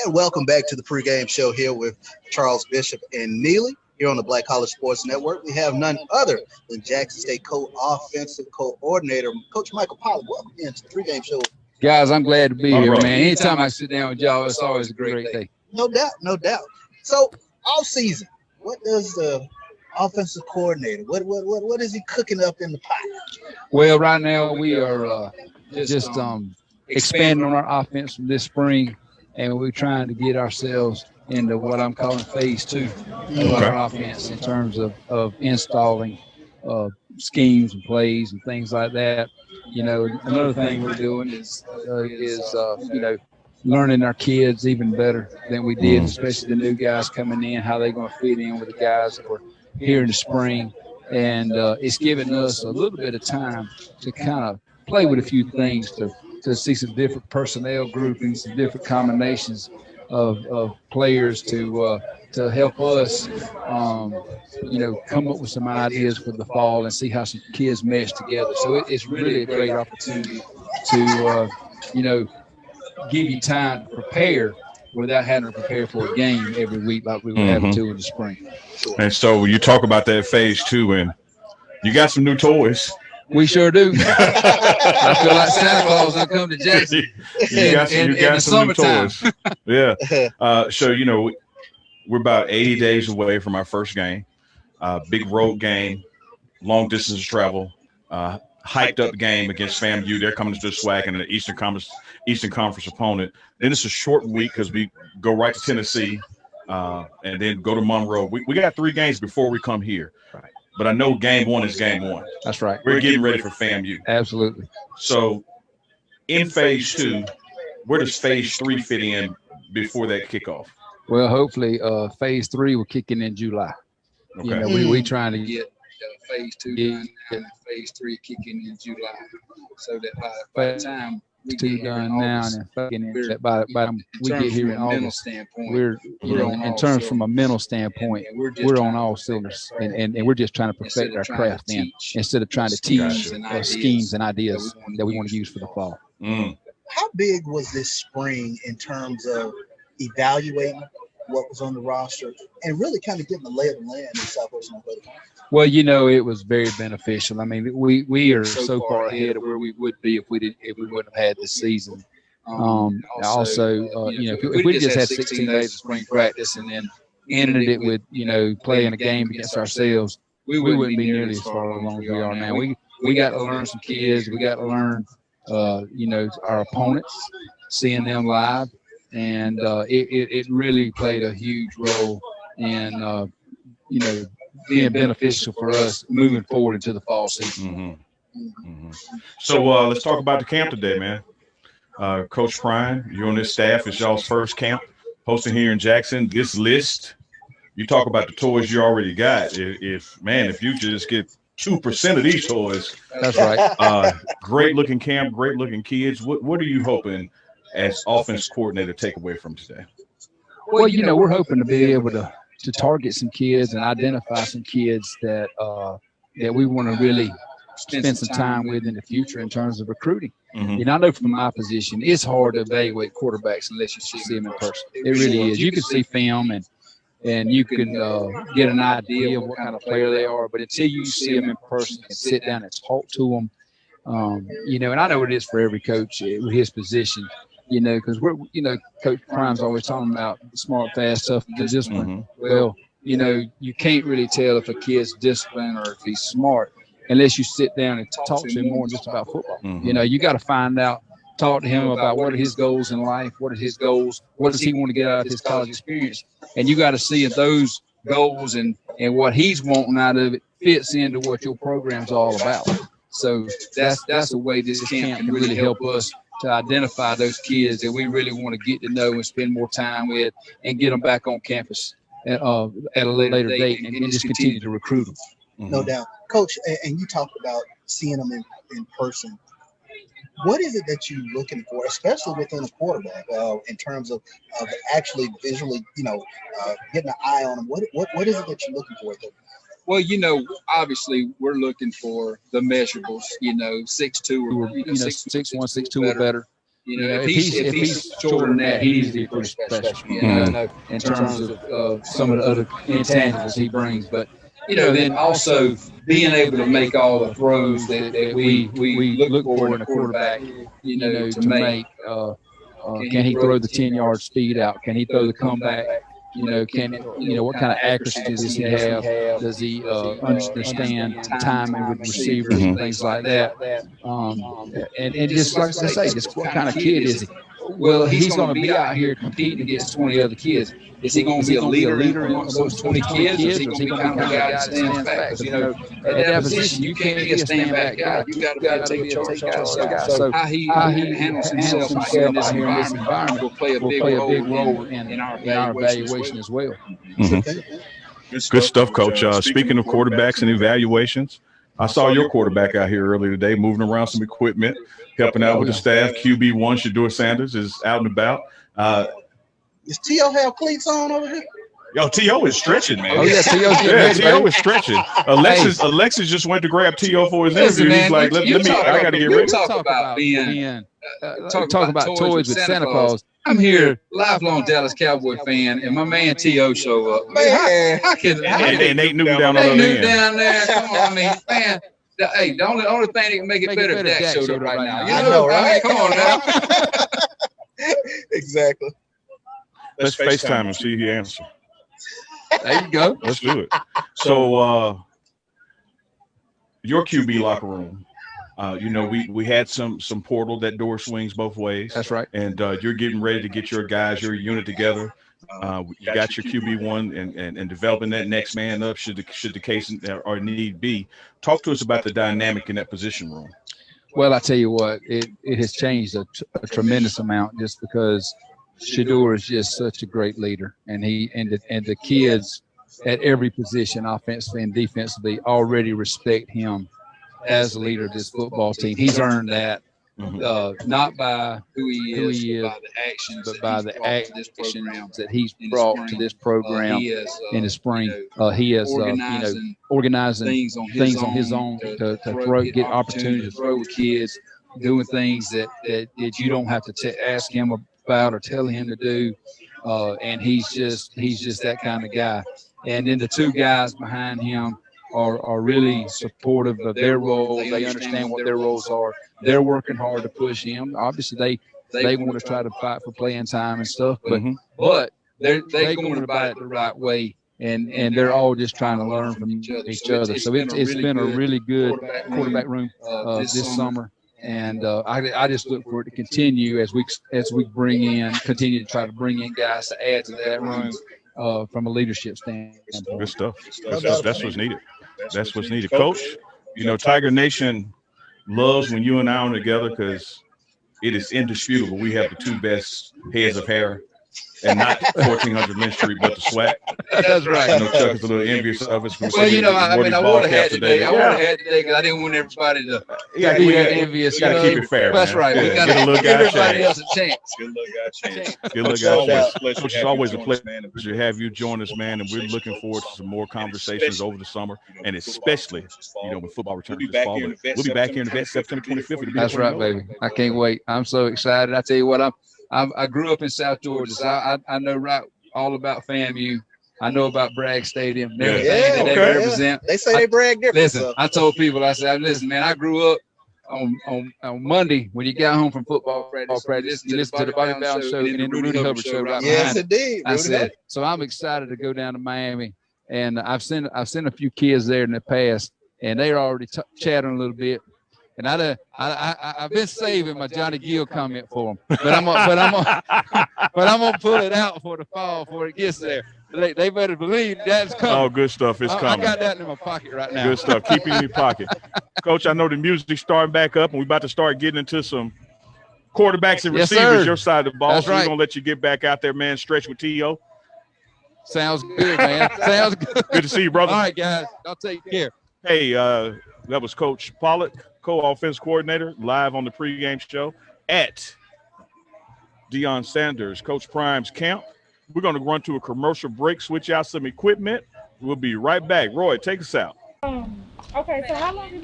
And welcome back to the pregame show here with Charles Bishop and Neely here on the Black College Sports Network. We have none other than Jackson State co-offensive coordinator, Coach Michael Pollock. Welcome into the pregame show. Guys, I'm glad to be here, man. Anytime I sit down with y'all, it's always a great day. No doubt, no doubt. So, all season, what does the offensive coordinator, what is he cooking up in the pot? Well, right now we are just expanding on our offense from this spring, and we're trying to get ourselves into what I'm calling phase 2 of our offense in terms of installing schemes and plays and things like that. You know, another thing we're doing is learning our kids even better than we did, especially the new guys coming in, how they're going to fit in with the guys that were here in the spring. And it's giving us a little bit of time to kind of play with a few things, to see some different personnel groupings, some different combinations of players to help us, come up with some ideas for the fall and see how some kids mesh together. So it's really a great opportunity to, give you time to prepare without having to prepare for a game every week like we were having to in the spring. And so you talk about that phase 2, and you got some new toys. We sure do. I feel like Santa Claus. I come to Jackson. You got some new toys. Yeah. So, we're about 80 days away from our first game. Big road game, long distance travel, hyped up game against FAMU. They're coming to the SWAC and an Eastern Conference opponent. Then it's a short week because we go right to Tennessee and then go to Monroe. We got 3 games before we come here. Right. But I know game 1 is game 1. That's right. We're getting ready for FAMU. Absolutely. So in phase 2, where does phase 3 fit in before that kickoff? Well, hopefully phase 3 will kick in July. Okay. We trying to get phase 2 done and phase 3 kicking in July, so that by the time we get done now and by the time we get here in August, we're in terms from a mental standpoint, we're on all cylinders, and we're just trying to perfect our craft then instead of trying to teach schemes and ideas that we want to use for the fall. How big was this spring in terms of evaluating what was on the roster and really kind of getting the lay of the land in Southwest North Carolina? Well, it was very beneficial. I mean, we are so far ahead of where we would be if we wouldn't have had this season. If we just had 16 days of spring practice and then ended it with playing a game against ourselves, we wouldn't be nearly as far along as we are now. We got to learn some kids. We got to learn our opponents, seeing them live. And it really played a huge role in, being beneficial for us moving forward into the fall season. So let's talk about the camp today, man. Coach Prime, you on this staff. It's y'all's first camp hosting here in Jackson. This list, you talk about the toys you already got. If you just get 2% of these toys. That's right. Great looking camp, great looking kids. What are you hoping as offense coordinator take away from today? Well, we're hoping to be able to target some kids and identify some kids that we want to really spend some time with in the future in terms of recruiting. I know from my position, it's hard to evaluate quarterbacks unless you see them in person. It really is. You can see film and you can get an idea of what kind of player they are, but until you see them in person and sit down and talk to them, and I know it is for every coach with his position. Because Coach Prime's always talking about smart, fast, tough, and discipline. Well, you can't really tell if a kid's disciplined or if he's smart unless you sit down and talk to him more just about football. You got to find out, talk to him about what are his goals in life, what are his goals, what does he want to get out of his college experience, and you got to see if those goals and what he's wanting out of it fits into what your program's all about. So that's a way this camp can really help us to identify those kids that we really want to get to know and spend more time with and get them back on campus at a later date and just continue to recruit them. No doubt. Coach, and you talked about seeing them in person. What is it that you're looking for, especially within a quarterback, in terms of actually visually, getting an eye on them? What is it that you're looking for there? Well, obviously we're looking for the measurables, 6'2" or 6'1", 6'2" or better. if he's shorter than that, he needs to be pretty special. In terms of some of the other intangibles he brings, but then also being able to make all the throws that we look for in a quarterback. To make. Can he throw the 10-yard speed out? Can he throw the comeback? What kind of accuracy does he have? Does he understand timing with receivers and things like that? And just like I say, just what kind of kid is he? Well, he's going to be out here competing against 20 other kids. Is he going to be a leader amongst those 20 kids, or is he going to be kind of a guy that stands back? Because, at that position, you can't be a stand-back guy. You got to take a charge guy. So how he handles himself out here in this environment will play a big role in our evaluation as well. Good stuff, Coach. Speaking of quarterbacks and evaluations, I saw your quarterback out here earlier today moving around some equipment, helping out with the staff. QB1, Shedeur Sanders, is out and about. Does T.O. have cleats on over here? Yo, T.O. is stretching, man. Oh, yeah, T.O. is stretching. Alexis just went to grab T.O. for his interview. He's like, I got to get ready. Talk about toys with Santa Claus. I'm here, lifelong Dallas Cowboy fan, and my man T.O. show up. Man, and Nate Newton down on the end. Down there. Come on, I mean, man. Hey, the only thing that can make it better if Dak showed up right now. I know, right? Come on now. Exactly. Let's FaceTime and see he answer. There you go. Let's do it. So, your QB locker room. We had some portal. That door swings both ways. That's right. And you're getting ready to get your unit together. You got your QB1 and developing that next man up should the case or need be. Talk to us about the dynamic in that position room. Well, I tell you what, it has changed a tremendous amount just because Shedeur is just such a great leader, and the kids at every position, offensively and defensively, already respect him as a leader of this football team. He's earned that. Not by who he is, by the actions, but by the actions that he's brought to this program in the spring. He has, organizing things on his own to get opportunity to throw with kids, doing things that you don't have to ask him about or tell him to do. And he's just that kind of guy. And then the two guys behind him are really supportive of their role. They understand what their roles are. They're working hard to push him. Obviously, they want to try to fight for playing time and stuff, but they're going about it the right way, and they're all just trying to learn from each other. So it's been a really good quarterback room this summer, and I just look for it to continue as we continue to try to bring in guys to add to that room from a leadership standpoint. Good stuff. That's what's needed. That's what's needed, Coach. Tiger Nation loves when you and I are together because it is indisputable. We have the two best heads of hair, and not 1400 Lynch Street, but the SWAC. That's right. I know Chuck is a little envious of us. Well, I would have had today. I would have had today because I didn't want everybody to be envious. You got to keep it fair. That's right. We got to give everybody else a chance. Good look, guys. Coach, it's always a pleasure to have you join us, man, and we're looking forward to some more conversations over the summer, and especially, when football returns this fall. We'll be back here in the vet September 25th. That's right, baby. I can't wait. I'm so excited. I tell you what, I grew up in South Georgia, so I know all about FAMU. I know about Bragg Stadium and everything that they represent. They say they brag different. Listen, I told people, I said, listen, man, I grew up on Monday when you got home from football practice. You listen to the Bobby Bowden show and then the Rudy Hubbard show right behind. Yes, indeed. I said, so I'm excited to go down to Miami, and I've sent a few kids there in the past, and they're already chatting a little bit. And I've been saving my Johnny Gill comment for them, but I'm gonna pull it out for the fall before it gets there. They better believe that's coming. Oh, good stuff. It's coming. I got that in my pocket right now. Good stuff. Keep it in your pocket. Coach, I know the music's starting back up, and we're about to start getting into some quarterbacks and receivers, your side of the ball. That's right. We're going to let you get back out there, man. Stretch with T.O. Sounds good, man. Sounds good. Good to see you, brother. All right, guys. I'll take care. Hey, that was Coach Pollock, co-offense coordinator, live on the pregame show at Deion Sanders, Coach Prime's camp. We're going to run to a commercial break, switch out some equipment. We'll be right back. Roy, take us out. Okay, so how long